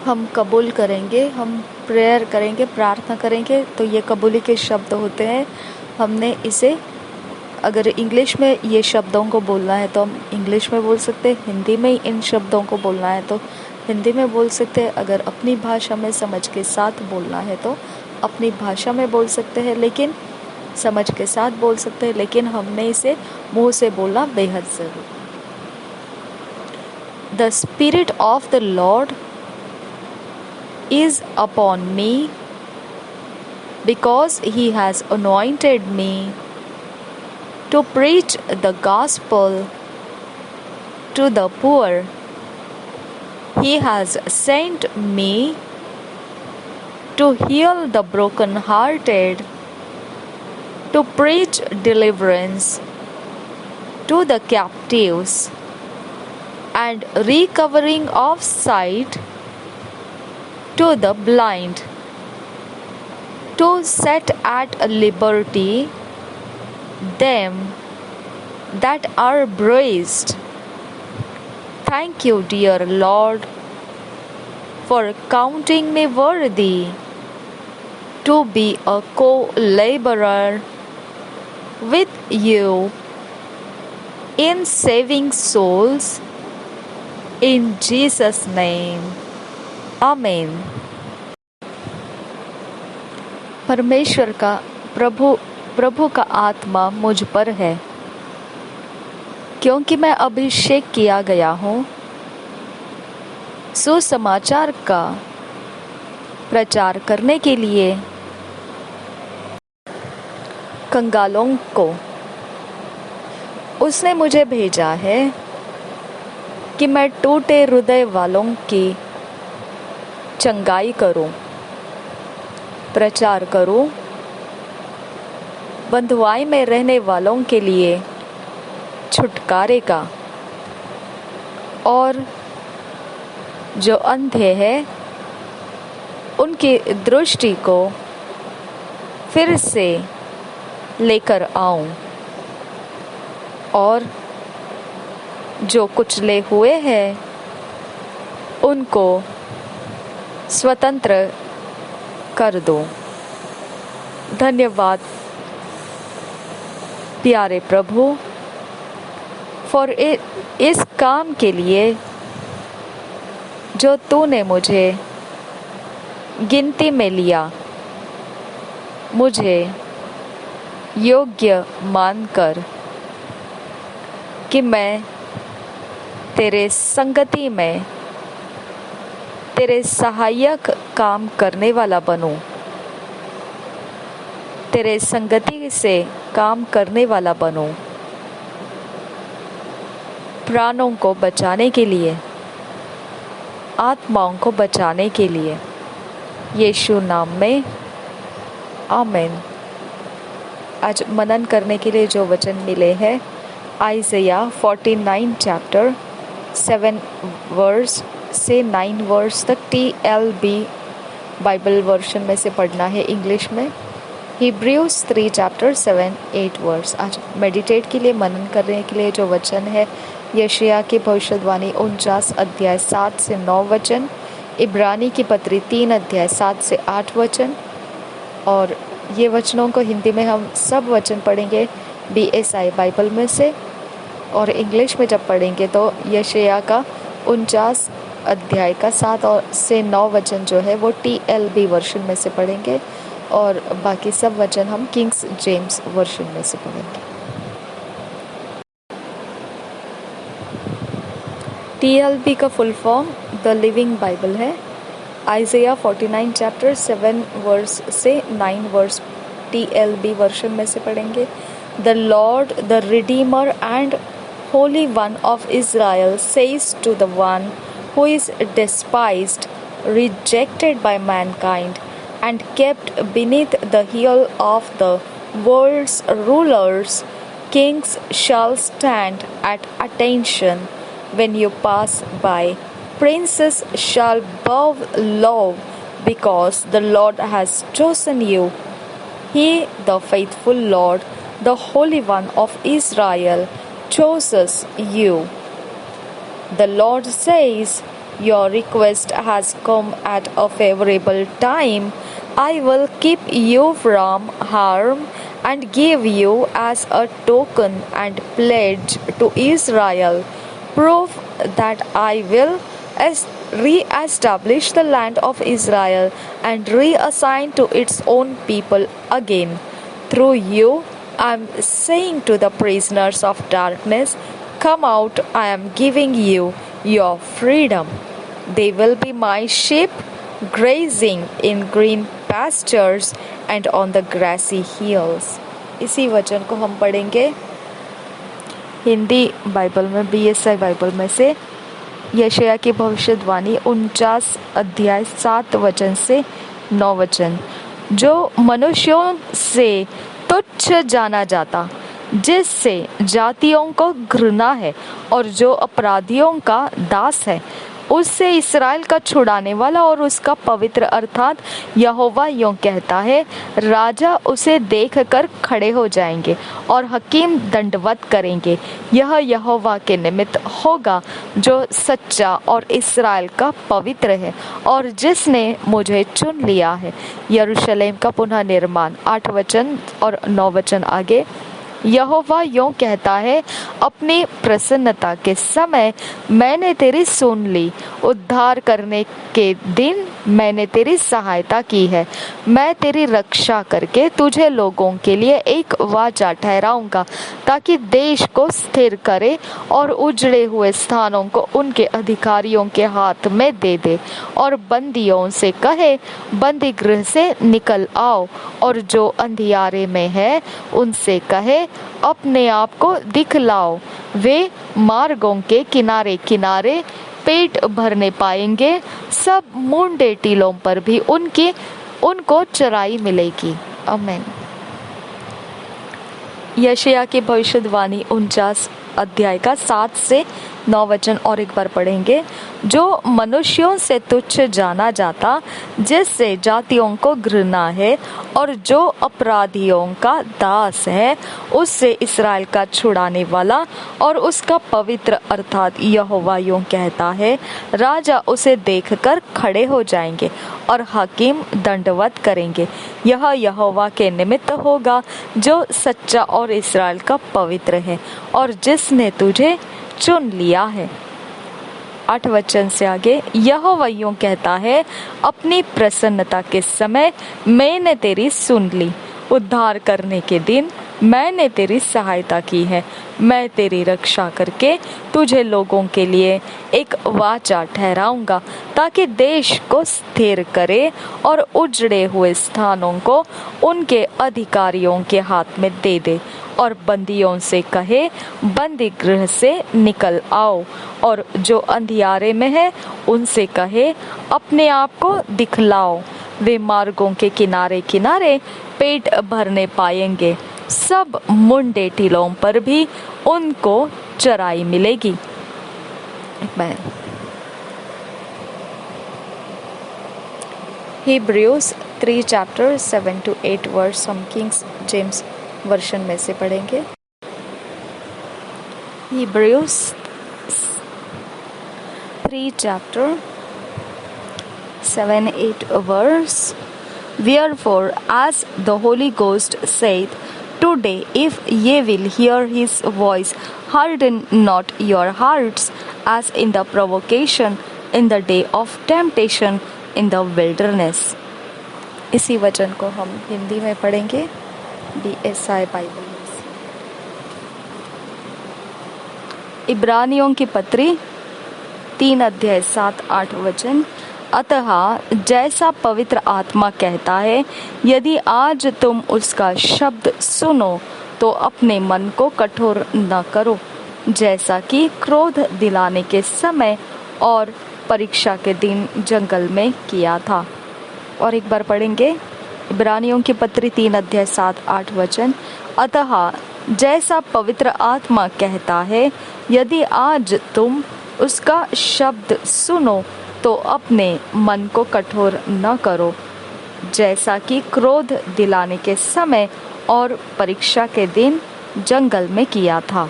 हम कबूल करेंगे, हम प्रेयर करेंगे, प्रार्थना करेंगे, तो ये कबूली के शब्द होते हैं। हमने इसे अगर इंग्लिश में ये शब्दों को बोलना है तो हम इंग्लिश में बोल सकते हैं, हिंदी में इन शब्दों को बोलना है तो हिंदी में बोल सकते हैं, अगर अपनी भाषा में समझ के साथ बोलना है तो अपनी भाषा में बोल सकते हैं, लेकिन समझ के साथ बोल सकते हैं, लेकिन हमने इसे मुंह से बोलना बेहद ज़रूरी। The Spirit of the Lord is upon me because He has anointed me to preach the gospel to the poor. He has sent me to heal the brokenhearted, to preach deliverance to the captives, and recovering of sight to the blind, to set at liberty them that are bruised. Thank you, dear Lord, for counting me worthy to be a co-laborer with you in saving souls. In Jesus' name, Amen. परमेश्वर का प्रभु का आत्मा मुझ पर है, क्योंकि मैं अभिषेक किया गया हूँ सुसमाचार का प्रचार करने के लिए कंगालों को। उसने मुझे भेजा है कि मैं टूटे हृदय वालों की चंगाई करूं, प्रचार करूं, बंधुआई में रहने वालों के लिए छुटकारे का, और जो अंधे हैं उनकी दृष्टि को फिर से लेकर आऊं, और जो कुचले हुए हैं उनको स्वतंत्र कर दो। धन्यवाद प्यारे प्रभु फॉर इस काम के लिए जो तूने मुझे गिनती में लिया, मुझे योग्य मानकर कि मैं तेरे संगति में तेरे सहायक काम करने वाला बनूं, तेरे संगति से काम करने वाला बनूं, प्राणों को बचाने के लिए, आत्माओं को बचाने के लिए, यीशु नाम में आमीन। आज मनन करने के लिए जो वचन मिले हैं, आइज़ाया 49 चैप्टर 7 वर्स से 9 वर्स तक TLB बाइबल वर्शन में से पढ़ना है इंग्लिश में। Hebrews 3 chapter 7-8 verse. आज मेडिटेट के लिए, मनन करने के लिए जो वचन है, यशायाह की भविष्यवाणी 49 अध्याय 7 से 9 वचन, इब्रानी की पत्री 3 अध्याय 7 से 8 वचन। और ये वचनों को हिंदी में हम सब वचन पढ़ेंगे BSI बाइबल में से, और इंग्लिश में जब पढ़ेंगे तो यशायाह का 49 अध्याय का 7 से 9 वचन जो है वो TLB वर्शन में से पढ़ेंगे, और बाकी सब वचन हम किंग्स जेम्स वर्शन में से पढ़ेंगे। TLB का full form the living Bible है। आइज़ाया 49 चैप्टर 7 वर्स से 9 वर्स TLB वर्शन में से पढ़ेंगे। The lord the redeemer and holy one of Israel says to the one who is despised, rejected by mankind, and kept beneath the heel of the world's rulers, kings shall stand at attention when you pass by. Princes shall bow low because the Lord has chosen you. He, the faithful Lord, the Holy One of Israel, chooses you. The Lord says, Your request has come at a favorable time. I will keep you from harm and give you as a token and pledge to Israel proof that I will re-establish the land of Israel and reassign to its own people again. Through you, I am saying to the prisoners of darkness, come out, I am giving you your freedom. They will be my sheep, grazing in green pastures and on the grassy hills. इसी वचन को हम पढ़ेंगे Hindi Bible में, BSI Bible में से यशायाह की भविष्यवाणी 49 अध्याय 7 वचन से 9 वचन। जो मनुष्यों से तुच्छ जाना जाता, जिससे जातियों को घृणा है और जो अपराधियों का दास है, उससे इस्राएल का छुड़ाने वाला और उसका पवित्र अर्थात यहोवा यूं कहता है, राजा उसे देखकर खड़े हो जाएंगे और हकीम दंडवत करेंगे। यह यहोवा के निमित्त होगा जो सच्चा और इस्राएल का पवित्र है और जिसने मुझे चुन लिया है। यरूशलेम का पुनः निर्माण। 8 वचन और 9 वचन आगे। यहोवा यूं कहता है, अपनी प्रसन्नता के समय मैंने तेरी सुन ली, उद्धार करने के दिन मैंने तेरी सहायता की है। मैं तेरी रक्षा करके तुझे लोगों के लिए एक वाचा ठहराऊंगा, ताकि देश को स्थिर करे और उजड़े हुए स्थानों को उनके अधिकारियों के हाथ में दे दे, और बंदियों से कहे, बंदी गृह से निकल आओ, और जो अंधियारे में है उनसे कहे, अपने आप को दिखलाओ। वे मार्गों के किनारे किनारे पेट भरने पाएंगे, सब मुंडे टीलों पर भी उनको चराई मिलेगी। आमीन। यशायाह की भविष्यवाणी 49 अध्याय का 7 से 9 वचन और एक बार पढ़ेंगे। जो मनुष्यों से तुच्छ जाना जाता, जिससे जातियों को घृणा है और जो अपराधियों का दास है, उससे इस्राएल का छुड़ाने वाला और उसका पवित्र अर्थात यहोवा यूं कहता है, राजा उसे देखकर खड़े हो जाएंगे और हकीम दंडवत करेंगे। यह यहोवा के निमित्त होगा जो सच्चा और इस्राएल का पवित्र है और जिसने तुझे चुन लिया है। 8 वचन से आगे। यहोवा यूं कहता है, अपनी प्रसन्नता के समय मैंने तेरी सुन ली, उद्धार करने के दिन मैंने तेरी सहायता की है। मैं तेरी रक्षा करके तुझे लोगों के लिए एक वाचा ठहराऊंगा, ताकि देश को स्थिर करे और उजड़े हुए स्थानों को उनके अधिकारियों के हाथ में दे दे, और बंदियों से कहे, बंदी गृह से निकल आओ, और जो अंधियारे में है उनसे कहे, अपने आप को दिखलाओ। वे मार्गों के किनारे किनारे पेट भरने पाएंगे, सब मुंडे टीलों पर भी उनको चराई मिलेगी। Hebrews 3 chapter 7 to 8 verse हम किंग्स जेम्स वर्शन में से पढ़ेंगे। Hebrews 3 chapter 7-8 verse. Wherefore, as the Holy Ghost saith, today, if ye will hear his voice, harden not your hearts, as in the provocation in the day of temptation in the wilderness. इसी वचन को हम हिंदी में पढ़ेंगे BSI Bible में। इब्रानियों की पत्री 3 अध्याय 7-8 वचन। अतः जैसा पवित्र आत्मा कहता है, यदि आज तुम उसका शब्द सुनो तो अपने मन को कठोर न करो, जैसा कि क्रोध दिलाने के समय और परीक्षा के दिन जंगल में किया था। और एक बार पढ़ेंगे इब्रानियों की पत्री 3 अध्याय 7-8 वचन। अतः जैसा पवित्र आत्मा कहता है, यदि आज तुम उसका शब्द सुनो तो अपने मन को कठोर न करो, जैसा कि क्रोध दिलाने के समय और परीक्षा के दिन जंगल में किया था।